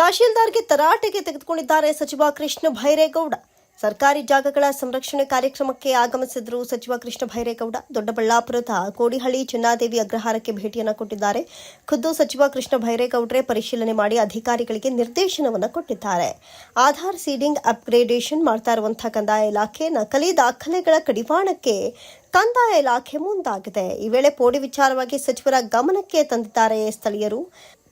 ತಹಶೀಲ್ದಾರ್ಗೆ ತರಾಟೆಗೆ ತೆಗೆದುಕೊಂಡಿದ್ದಾರೆ ಸಚಿವ ಕೃಷ್ಣ ಭೈರೇಗೌಡ. ಸರ್ಕಾರಿ ಜಾಗಗಳ ಸಂರಕ್ಷಣೆ ಕಾರ್ಯಕ್ರಮಕ್ಕೆ ಆಗಮಿಸಿದ್ರು ಸಚಿವ ಕೃಷ್ಣ ಭೈರೇಗೌಡ. ದೊಡ್ಡಬಳ್ಳಾಪುರದ ಕೋಡಿಹಳ್ಳಿ ಚಿನ್ನಾದೇವಿ ಅಗ್ರಹಾರಕ್ಕೆ ಭೇಟಿಯನ್ನು ಕೊಟ್ಟಿದ್ದಾರೆ. ಖುದ್ದು ಸಚಿವ ಕೃಷ್ಣ ಭೈರೇಗೌಡರೇ ಪರಿಶೀಲನೆ ಮಾಡಿ ಅಧಿಕಾರಿಗಳಿಗೆ ನಿರ್ದೇಶನವನ್ನು ಕೊಟ್ಟಿದ್ದಾರೆ. ಆಧಾರ್ ಸೀಡಿಂಗ್ ಅಪ್ಗ್ರೇಡೇಷನ್ ಮಾಡ್ತಾ ಇರುವಂತಹ ಕಂದಾಯ ಇಲಾಖೆ ನಕಲಿ ದಾಖಲೆಗಳ ಕಡಿವಾಣಕ್ಕೆ ಕಂದಾಯ ಇಲಾಖೆ ಮುಂದಾಗಿದೆ. ಈ ವೇಳೆ ಪೋಡಿ ವಿಚಾರವಾಗಿ ಸಚಿವರ ಗಮನಕ್ಕೆ ತಂದಿದ್ದಾರೆ ಸ್ಥಳೀಯರು.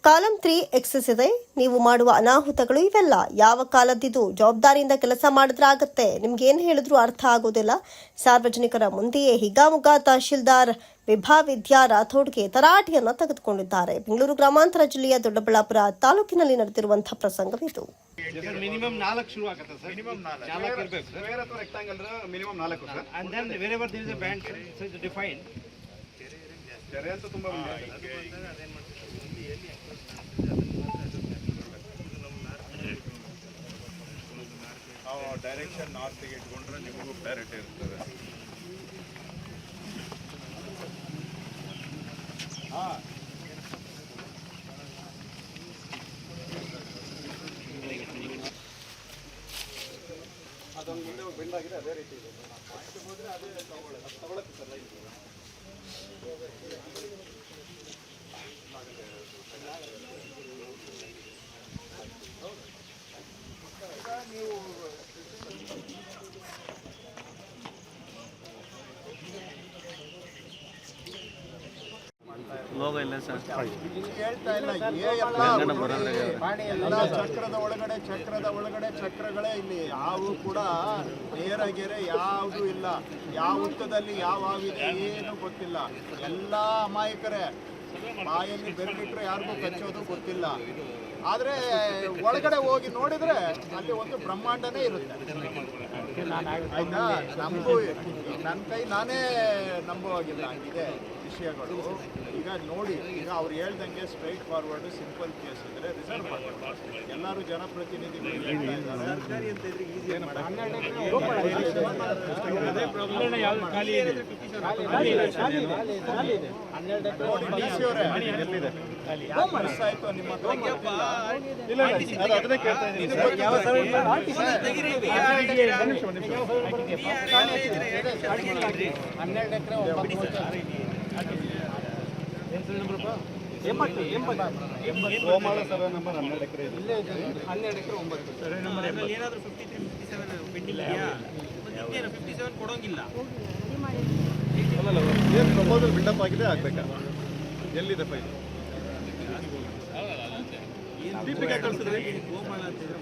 ಕಾಲಂ 3 ಎಕ್ಸೆಸ್ ಇದೆ. ನೀವು ಮಾಡುವ ಅನಾಹುತಗಳು ಇವೆಲ್ಲ ಯಾವ ಕಾಲದಿದು? ಜವಾಬ್ದಾರಿಯಿಂದ ಕೆಲಸ ಮಾಡಿದ್ರೆ ಆಗತ್ತೆ. ನಿಮ್ಗೇನು ಹೇಳಿದ್ರು ಅರ್ಥ ಆಗೋದಿಲ್ಲ. ಸಾರ್ವಜನಿಕರ ಮುಂದೆಯೇ ಹಿಗಾಮುಗಾ ತಹಶೀಲ್ದಾರ್ ವಿಭಾವಿದ್ಯಾ ರಾಥೋಡ್ಗೆ ತರಾಟೆಯನ್ನು ತೆಗೆದುಕೊಂಡಿದ್ದಾರೆ. ಬೆಂಗಳೂರು ಗ್ರಾಮಾಂತರ ಜಿಲ್ಲೆಯ ದೊಡ್ಡಬಳ್ಳಾಪುರ ತಾಲೂಕಿನಲ್ಲಿ ನಡೆದಿರುವಂತಹ ಪ್ರಸಂಗವಿದು. ಮಿನಿಮಮ್ 4 ಶುರು ಆಗುತ್ತೆ ಸರ್. ಮಿನಿಮಮ್ 4 ಇರಬೇಕು ಸರ್. ಸ್ಕ್ವೇರ್ ಅಥವಾ rectangle minimum 4 sir. And then wherever there is a band so it define. ಕೆರೆ ಅಂತ ತುಂಬಾ ಡೈರೆಕ್ಷನ್ ನಾರ್ತ್ಗೆ ಇಟ್ಕೊಂಡ್ರೆ ನಿಮಗೂ ಡೈರೆಕ್ಟ್ ಇರ್ತದೆ. ಅದೊಂದು ಮುಂದೆ ಬೆಂಡ್ ಆಗಿದೆ, ಅದೇ ರೀತಿ ಇದೆ. ಪಾಯಿಂಟ್ ಹೋದ್ರೆ ಅದೇ ತಗೊಳಕ್ಕೆ ಸರ್ ಲೈನ್. ನೀವು ಲೋಗೋ ಇಲ್ಲ ಸರ್. ಹೇಳ್ತಾ ಇಲ್ಲ. ಚಕ್ರದ ಒಳಗಡೆ ಚಕ್ರಗಳೇ ಇಲ್ಲಿ ಯಾವು ಕೂಡ ನೇರ ಗೆರೆ ಯಾವುದೂ ಇಲ್ಲ. ಯಾವ ಹುತ್ತದಲ್ಲಿ ಯಾವ ಆವಿದೆ ಏನು ಗೊತ್ತಿಲ್ಲ. ಎಲ್ಲ ಅಮಾಯಕರೇ. ಬಾಯಲ್ಲಿ ಬೆರಳಿಟ್ರೆ ಯಾರಿಗೂ ಕಚ್ಚೋದು ಗೊತ್ತಿಲ್ಲ. ಆದರೆ ಒಳಗಡೆ ಹೋಗಿ ನೋಡಿದ್ರೆ ಅಲ್ಲಿ ಒಂದು ಬ್ರಹ್ಮಾಂಡನೇ ಇರುತ್ತೆ. ಆಯ್ತಾ? ನಮಗೂ ನನ್ನ ಕೈ ನಾನೇ ನಂಬುವಾಗಿಲ್ಲ ಇದೆ ವಿಷಯಗಳು. ಈಗ ನೋಡಿ, ಈಗ ಅವ್ರು ಹೇಳ್ದಂಗೆ ಸ್ಟ್ರೈಟ್ ಫಾರ್ವರ್ಡ್ ಸಿಂಪಲ್ ಕೇಸ್ ಇದ್ರೆ ರಿಸರ್ವ್ ಮಾಡ್ತಾರೆ. ಎಲ್ಲರೂ ಜನಪ್ರತಿನಿಧಿಗಳು ಆಯ್ತು ನಿಮ್ಮ ಗೋಮಾಳ ಸರ್ವೆ ನಂಬರ್ 12 ಎಕರೆ ಇದೆ. 12 ಎಕರೆ 9 ಸರ್ವೆ ನಂಬರ್ ಏನಾದರೂ 53 57 ಪೆಂಡಿಂಗ್ ಇದೆಯಾ? 57 ಕೊಡೋಂಗಿಲ್ಲ. ಅಲ್ಲ ಏನು ಪ್ರಪೋಸಲ್ ಬಿಲ್ಡಪ್ ಆಗಿದೆ ಆಗಬೇಕಾ? ಎಲ್ಲಿದೆ ಫೈಲ್? ದೀಪಿಕಾ ಕಳಿಸಿದ್ರೆ ಗೋಮಾಳ ಅಂತಿದ್ರೆ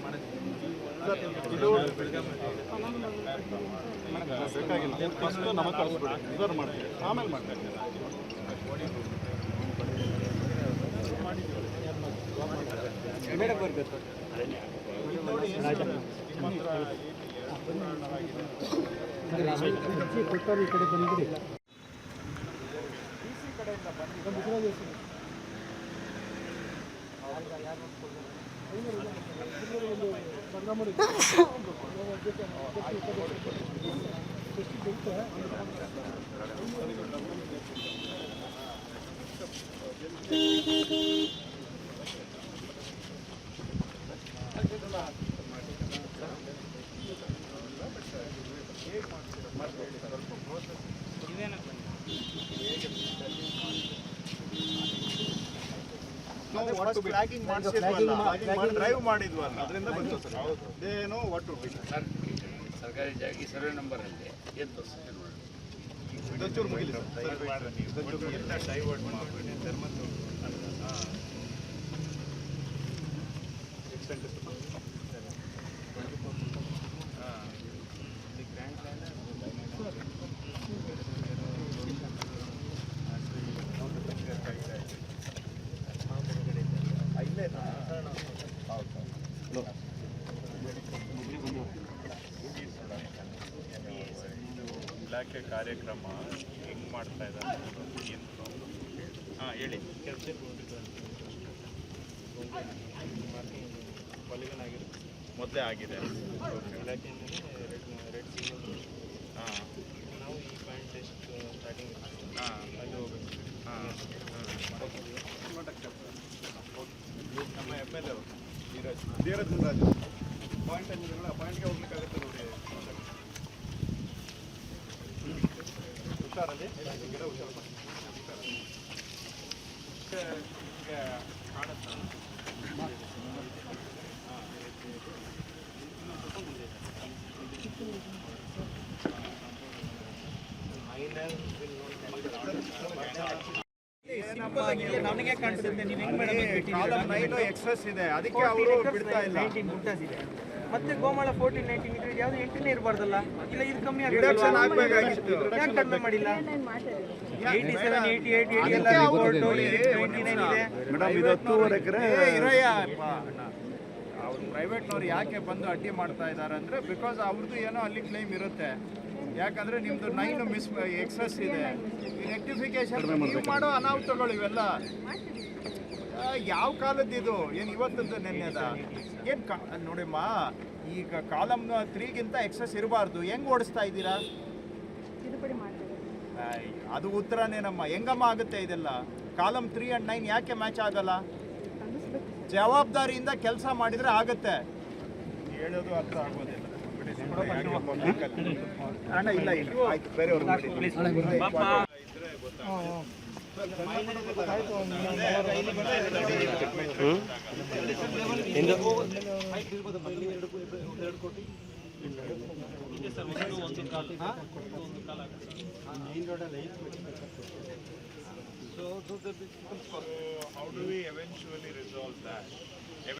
ಇದು ಬೇಕಾಗಿಲ್ಲ. ಫಸ್ಟ್ ನಮಗೆ ಕಳಿಸ್ಬಿಡಿ, ರಿಸರ್ವ್ ಮಾಡ್ತೀವಿ, ಆಮೇಲೆ ಮಾಡ್ತೀವಿ. ಡ್ರೈವ್ ಮಾಡಿದ್ವಲ್ಲ, ಅದರಿಂದ ಬಂತು ಸರ್. ಅದೇನೋ ಒಟ್ಟು ಸರ್ಕಾರಿ ಜಾಗ ಸರ್ವೆ ನಂಬರ್ ಅಲ್ಲಿ ದಚ್ಚೂರು ಮುಗಿಲಿ ಎಲ್ಲ ಡೈವರ್ಟ್ ಮಾಡಿ ಧರ್ಮದ್ದು ಇಲಾಖೆ ಕಾರ್ಯಕ್ರಮ ಹೆಂಗೆ ಮಾಡ್ತಾ ಇದ್ದಾರೆ ಏನು? ಹಾಂ ಹೇಳಿ. ಮೊದಲೇ ಆಗಿದೆ ರೆಡ್ ಸಿಗ್ನಲ್. ಹಾಂ, ನಾವು ಈ ಪಾಯಿಂಟ್ ಟೆಸ್ಟ್ ಸ್ಟಾರ್ಟಿಂಗ್ ಅಲ್ಲಿ ಹೋಗ್ಬೇಕು. ಹಾಂ, ನಮ್ಮ M L A Dheeraj Muniraj point ಅಂದಿದ್ರಲ್ಲ ಪಾಯಿಂಟ್ಗೆ ಹೋಗ್ಲಿಕ್ಕಾಗುತ್ತೆ ನೋಡಿ ಹುಷಾರಲ್ಲಿ ಗಿಡ ಹುಷಾರು ಕಾಣುತ್ತಾ ನನಗೆ ಕಾಣಿಸುತ್ತೆ ನೀವು ಹೆಂಗ್ ಮೇಡಮ್ ಕಾಲಮ್ 9 ಎಕ್ಸಸ್ ಇದೆ ಅದಕ್ಕೆ ಅವರು ಬಿಡ್ತಾ ಇಲ್ಲ 19 ಮುಟ್ಟಾಸ್ ಇದೆ ಮತ್ತೆ ಗೋಮಾಳ 14 19 ಇದ್ರೆ ಯಾವುದು 8ನೇ ಇರಬಾರ್ದಲ್ಲ ಇಲ್ಲ ಇದು ಕಮ್ಮಿ ರಿಡಕ್ಷನ್ ಆಗುತ್ತೆ ಆಗಬೇಕಾಗಿತ್ತು ಯಾಕೆ ಕಡಿಮೆ ಮಾಡಿಲ್ಲ 87 88 80 ಎಲ್ಲ ರಿಪೋರ್ಟ್ 29 ಇದೆ ಮೇಡಮ್ ಇದು 10 ಎಕರೆ ಇರಯ್ಯ ಅವ್ರು ಪ್ರೈವೇಟ್ನವ್ರು ಯಾಕೆ ಬಂದು ಅಡ್ಡಿ ಮಾಡ್ತಾ ಇದ್ದಾರೆ ಅಂದರೆ ಬಿಕಾಸ್ ಅವ್ರದ್ದು ಏನೋ ಅಲ್ಲಿ ಕ್ಲೈಮ್ ಇರುತ್ತೆ ಯಾಕಂದರೆ ನಿಮ್ಮದು 9 ಮಿಸ್ ಎಕ್ಸಸ್ ಇದೆ ಈ ರೆಕ್ಟಿಫಿಕೇಶನ್ ನೀವು ಮಾಡೋ ಅನಾಹುತಗಳು ಇವೆಲ್ಲ ಯಾವ ಕಾಲದ್ದು ಏನು ಇವತ್ತದ್ದು ನೆನ್ನೆದ ಏನು ನೋಡಿಮ್ಮ ಈಗ ಕಾಲಮ್ 3ಗಿಂತ ಎಕ್ಸಸ್ ಇರಬಾರ್ದು ಹೆಂಗೆ ಓಡಿಸ್ತಾ ಇದ್ದೀರಾ ಅದು ಉತ್ತರನೇನಮ್ಮ ಹೆಂಗಮ್ಮ ಆಗುತ್ತೆ ಇದೆಲ್ಲ ಕಾಲಮ್ 3 and 9 ಯಾಕೆ ಮ್ಯಾಚ್ ಆಗಲ್ಲ ಜವಾಬ್ದಾರಿಯಿಂದ ಕೆಲಸ ಮಾಡಿದ್ರೆ ಆಗುತ್ತೆ ಹೇಳೋದು ಅರ್ಥ ಆಗೋದಿಲ್ಲ ಅಣ್ಣ ಇಲ್ಲ ಇಲ್ಲ ಆಯ್ತು ಬೇರೆಯವ್ರು So how do we eventually resolve that?